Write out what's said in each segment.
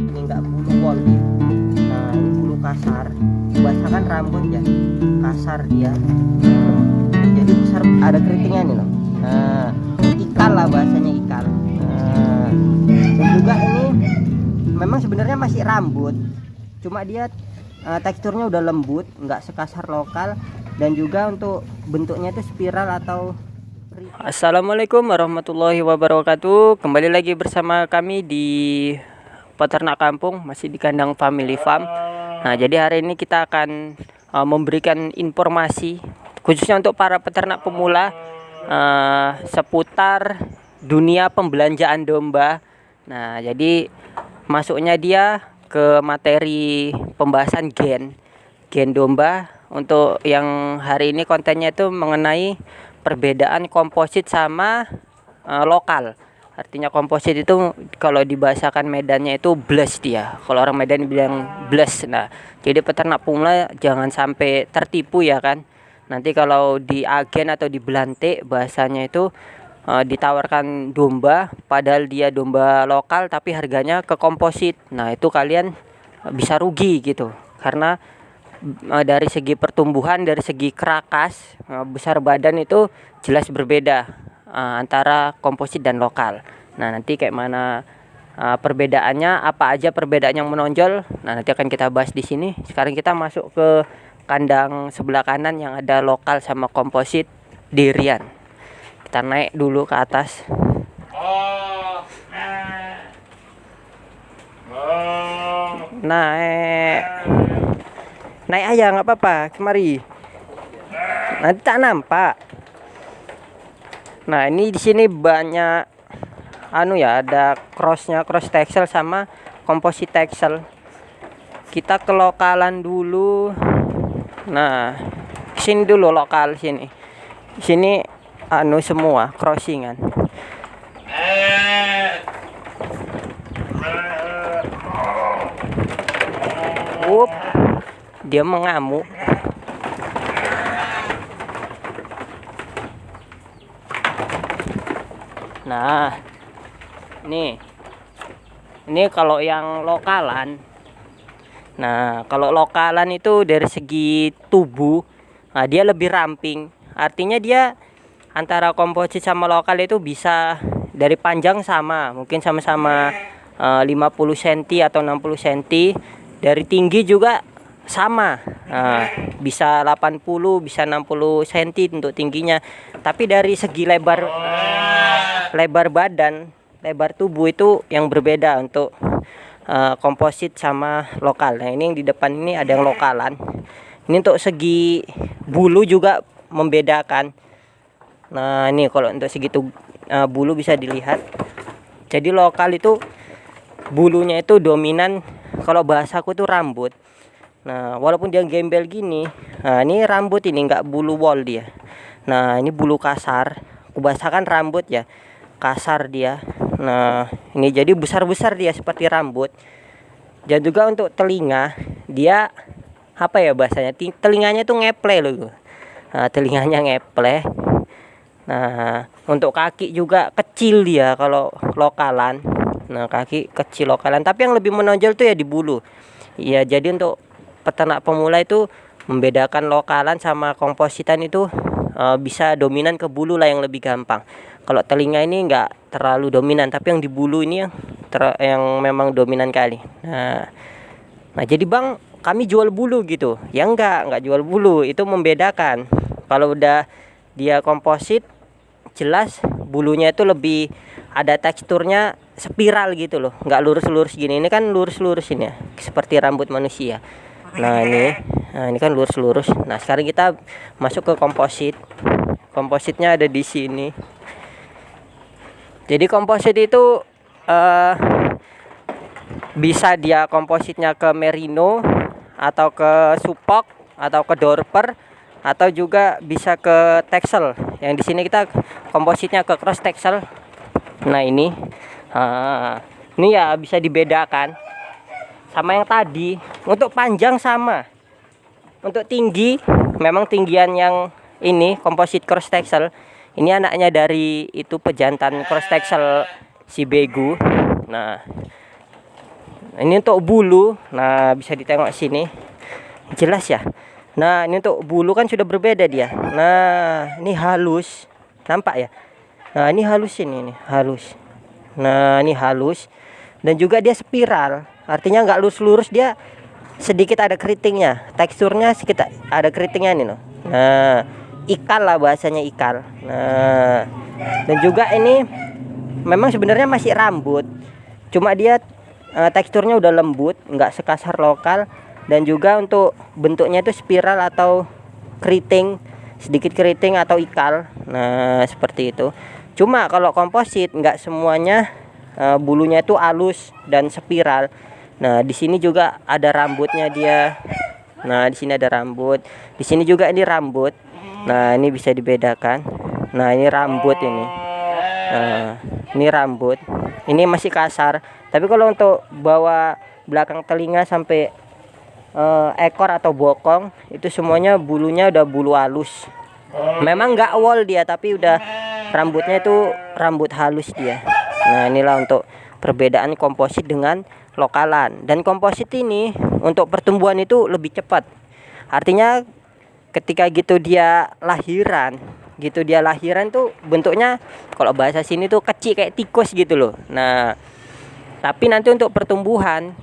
Ini enggak bulu wol dia. Nah, ini bulu kasar. Bahasakan rambut ya. Kasar dia. Jadi besar, ada keritingnya nih loh. Nah, ikal lah bahasanya, ikal. Nah, dan juga ini memang sebenarnya masih rambut. Cuma dia teksturnya udah lembut, nggak sekasar lokal, dan juga untuk bentuknya itu spiral atau. Assalamualaikum warahmatullahi wabarakatuh. Kembali lagi bersama kami di peternak kampung, masih di kandang family farm. Nah, jadi hari ini kita akan memberikan informasi khususnya untuk para peternak pemula seputar dunia pembelanjaan domba. Nah, jadi masuknya dia ke materi pembahasan gen domba. Untuk yang hari ini kontennya itu mengenai perbedaan komposit sama lokal. Artinya komposit itu kalau dibahasakan Medannya itu bles dia. Kalau orang Medan bilang bles. Nah, jadi peternak pemula jangan sampai tertipu ya kan. Nanti kalau di agen atau di belantik bahasanya itu ditawarkan domba padahal dia domba lokal tapi harganya ke komposit. Nah, itu kalian bisa rugi gitu. Karena dari segi pertumbuhan, dari segi kerakas, besar badan itu jelas berbeda antara komposit dan lokal. Nah, nanti kayak mana perbedaannya, apa aja perbedaan yang menonjol. Nah, nanti akan kita bahas di sini. Sekarang kita masuk ke kandang sebelah kanan yang ada lokal sama komposit di Rian. Kita naik dulu ke atas. Naik aja nggak apa-apa, kemari. Nanti tak nampak. Nah, ini di sini banyak ada cross texel sama komposit texel. Kita ke lokalan dulu. Nah, sini dulu lokal sini. Sini semua crossingan. Dia mengamuk. Nah, ini kalau yang lokalan. Nah, kalau lokalan itu dari segi tubuh, nah dia lebih ramping. Artinya dia antara komposit sama lokal itu bisa dari panjang sama, mungkin sama-sama 50 cm atau 60 cm. Dari tinggi juga sama, nah, bisa 80, bisa 60 cm untuk tingginya. Tapi dari segi lebar badan, lebar tubuh itu yang berbeda untuk komposit sama lokal. Nah, ini yang di depan ini ada yang lokalan. Ini untuk segi bulu juga membedakan. Nah, ini kalau untuk segitu bulu bisa dilihat. Jadi lokal itu bulunya itu dominan, kalau bahasaku itu rambut. Nah, walaupun dia gembel gini, nah ini rambut, ini enggak bulu wol dia. Nah, ini bulu kasar. Aku bahasakan rambut ya, kasar dia. Nah, ini jadi besar-besar dia seperti rambut. Dan juga untuk telinga, dia apa ya bahasanya? Telinganya tuh ngeple loh. Nah, telinganya ngeple. Nah, untuk kaki juga kecil dia kalau lokalan. Nah, kaki kecil lokalan, tapi yang lebih menonjol tuh ya di bulu. Iya, jadi untuk peternak pemula itu membedakan lokalan sama kompositan itu bisa dominan ke bulu lah yang lebih gampang. Kalau telinga ini enggak terlalu dominan, tapi yang di bulu ini yang memang dominan kali. Nah, jadi Bang, kami jual bulu gitu. Ya enggak jual bulu, itu membedakan. Kalau udah dia komposit, jelas bulunya itu lebih ada teksturnya spiral gitu loh, nggak lurus-lurus gini. Ini kan lurus-lurus ini ya, seperti rambut manusia. Nah, ini kan lurus-lurus. Nah, sekarang kita masuk ke komposit. Kompositnya ada di sini. Jadi komposit itu bisa dia kompositnya ke merino atau ke supok atau ke dorper, atau juga bisa ke texel. Yang di sini kita kompositnya ke cross texel. Nah, ini ya bisa dibedakan sama yang tadi. Untuk panjang sama, untuk tinggi memang tinggian yang ini komposit cross texel. Ini anaknya dari itu pejantan cross texel si Begu. Nah, Ini untuk bulu. Nah, bisa ditengok sini. Jelas ya. Nah, ini untuk bulu kan sudah berbeda dia. Nah, ini halus. Nampak ya? Nah, ini halus ini halus. Nah, ini halus. Dan juga dia spiral. Artinya nggak lurus-lurus, dia sedikit ada keritingnya. Teksturnya sedikit ada keritingnya ini loh. Nah, ikal lah bahasanya, ikal. Nah, dan juga ini memang sebenarnya masih rambut. Cuma dia teksturnya udah lembut, nggak sekasar lokal. Dan juga untuk bentuknya itu spiral atau keriting, sedikit keriting atau ikal. Nah, seperti itu. Cuma kalau komposit nggak semuanya bulunya itu halus dan spiral. Nah, di sini juga ada rambutnya dia. Nah, di sini ada rambut. Di sini juga ini rambut. Nah, ini bisa dibedakan. Nah, ini rambut ini. Nah, ini rambut. Ini masih kasar. Tapi kalau untuk bawa belakang telinga sampai ekor atau bokong, itu semuanya bulunya udah bulu halus. Memang nggak wol dia, tapi udah rambutnya itu rambut halus dia. Nah, inilah untuk perbedaan komposit dengan lokalan. Dan komposit ini untuk pertumbuhan itu lebih cepat. Artinya ketika gitu dia lahiran tuh bentuknya kalau bahasa sini tuh kecil kayak tikus gitu loh. Nah, tapi nanti untuk pertumbuhan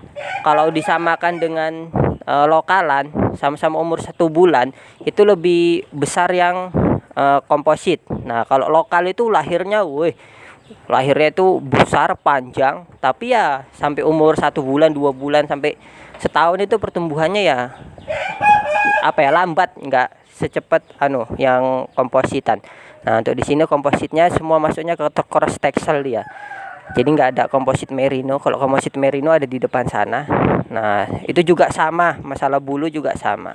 kalau disamakan dengan lokalan sama-sama umur 1 bulan itu lebih besar yang komposit. Nah, kalau lokal itu lahirnya itu besar panjang, tapi ya sampai umur 1 bulan 2 bulan sampai setahun itu pertumbuhannya ya lambat, nggak secepat yang kompositan. Nah, untuk di sini kompositnya semua masuknya ke cross texel dia. Jadi nggak ada komposit merino. Kalau komposit merino ada di depan sana. Nah, itu juga sama, masalah bulu juga sama.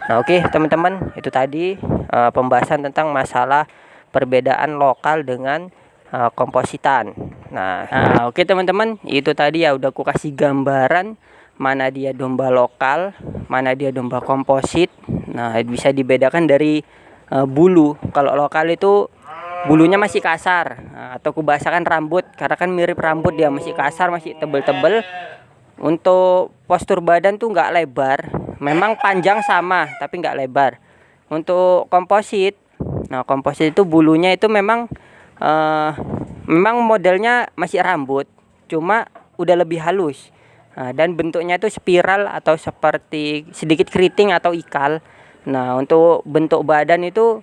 Nah, oke teman-teman, itu tadi pembahasan tentang masalah perbedaan lokal dengan kompositan. Nah, oke teman-teman, itu tadi ya udah aku kasih gambaran mana dia domba lokal, mana dia domba komposit. Nah, bisa dibedakan dari bulu. Kalau lokal itu bulunya masih kasar, atau kubahasakan rambut, karena kan mirip rambut, dia masih kasar, masih tebel-tebel. Untuk postur badan tuh nggak lebar, memang panjang sama tapi nggak lebar. Untuk komposit, nah komposit itu bulunya itu memang modelnya masih rambut, cuma udah lebih halus. Nah, dan bentuknya itu spiral atau seperti sedikit keriting atau ikal. Nah, untuk bentuk badan itu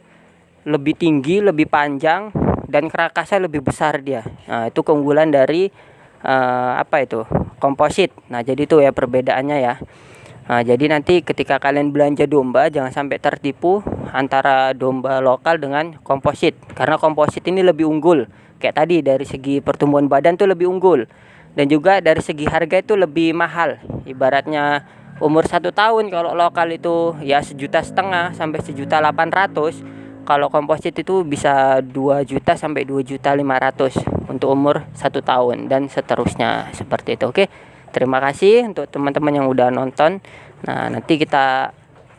lebih tinggi, lebih panjang, dan kerakasnya lebih besar dia. Nah, itu keunggulan dari komposit. Nah, jadi itu ya perbedaannya ya. Nah, jadi nanti ketika kalian belanja domba jangan sampai tertipu antara domba lokal dengan komposit, karena komposit ini lebih unggul. Kayak tadi dari segi pertumbuhan badan tuh lebih unggul, dan juga dari segi harga itu lebih mahal. Ibaratnya umur 1 tahun kalau lokal itu ya 1,5 juta sampai 1,8 juta. Kalau komposit itu bisa 2 juta sampai 2,5 juta untuk umur 1 tahun dan seterusnya, seperti itu. Oke, terima kasih untuk teman-teman yang udah nonton. Nah, nanti kita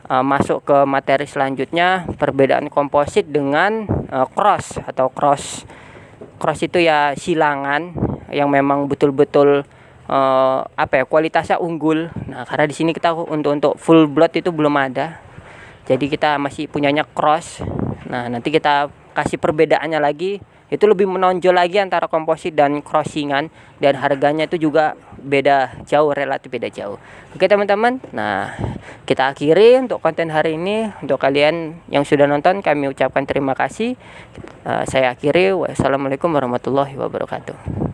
masuk ke materi selanjutnya, perbedaan komposit dengan cross. Atau cross itu ya silangan yang memang betul-betul kualitasnya unggul. Nah, karena di sini kita untuk full blood itu belum ada, jadi kita masih punyanya cross. Nah, nanti kita kasih perbedaannya lagi, itu lebih menonjol lagi antara komposit dan crossingan, dan harganya itu juga beda jauh, relatif beda jauh. Oke teman-teman, nah kita akhiri untuk konten hari ini. Untuk kalian yang sudah nonton, kami ucapkan terima kasih. Saya akhiri, wassalamualaikum warahmatullahi wabarakatuh.